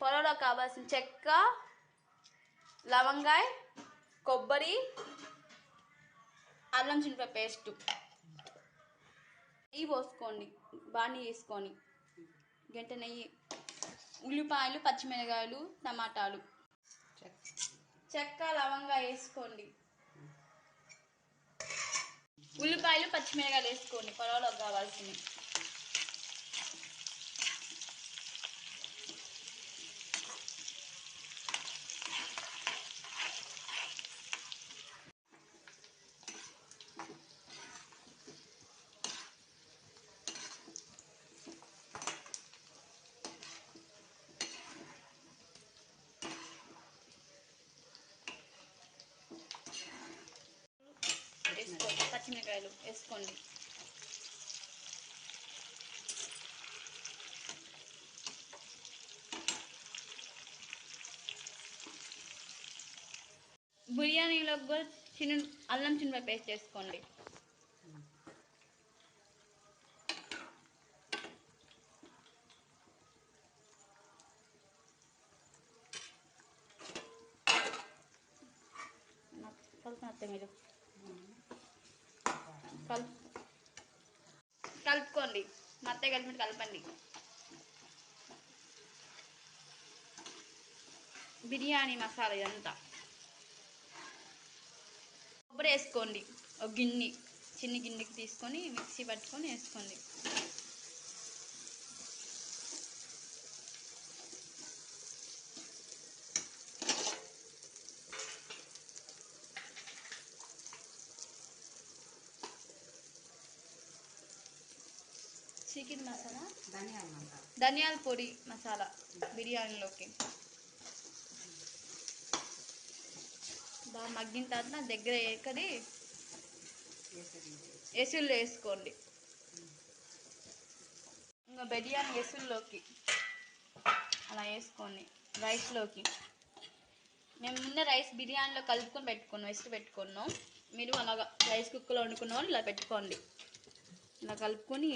పొలంలో కావాల్సిన చెక్క, లవంగాయ, కొబ్బరి, అల్లం చింతపండు పేస్ట్, నెయ్యి పోసుకోండి, బాణీ వేసుకొని గంట నెయ్యి, ఉల్లిపాయలు, పచ్చిమిరకాయలు, టమాటాలు, చెక్క, లవంగా వేసుకోండి, ఉల్లిపాయలు, పచ్చిమిరకాయలు వేసుకోండి, పొలంలో కావాల్సినవి. వేసుకోండి, పచ్చిమిరకాయలు వేసుకోండి, బిర్యానీలో కూడా అల్లం చింతపండు పేస్ట్ వేసుకోండి, కలుపునట్టే మీరు కలుపుకోండి, మత్తే కలిపి కలపండి. బిర్యానీ మసాలా ఇదంతా. కొబ్బరి వేసుకోండి, ఒక గిన్నె, చిన్న గిన్నెకి తీసుకొని మిక్సీ పట్టుకొని వేసుకోండి. చికెన్ మసాలా, ధనియాల పొడి మసాలా బిర్యానీలోకి బాగా మగ్గిన తర్వాత దగ్గర ఎక్కడి ఎసుళ్ళు వేసుకోండి. ఇంకా బిర్యానీ ఎసుల్లోకి అలా వేసుకోండి. రైస్లోకి మేము ముందే రైస్ బిర్యానీలో కలుపుకొని పెట్టుకున్నాం, వేసి పెట్టుకున్నాం. మీరు అలాగా రైస్ కుక్కర్లో వండుకున్న వాళ్ళు ఇలా పెట్టుకోండి. ఇలా కలుపుకొని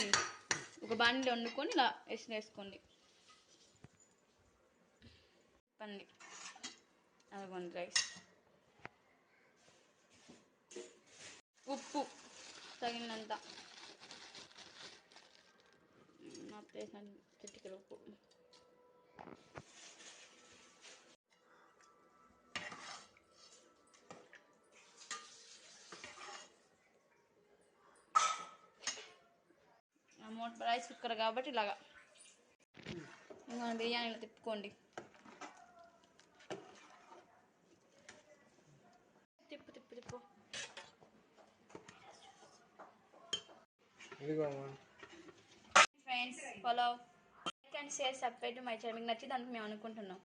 ఒక బాండిలో వండుకొని ఇలా వేసుకోండి. పండి అలాగోండి రైస్, ఉప్పు తగినంత, చిటికెడు ఉప్పు, రైస్ కుక్కర్ కాబట్టి ఇలాగా ఇంకా బిర్యానీలో తిప్పుకోండి. తిప్పు తిప్పు తిప్పు. Friends, follow like and share, subscribe to my channel. మీకు నచ్చిందని మేము అనుకుంటున్నాం.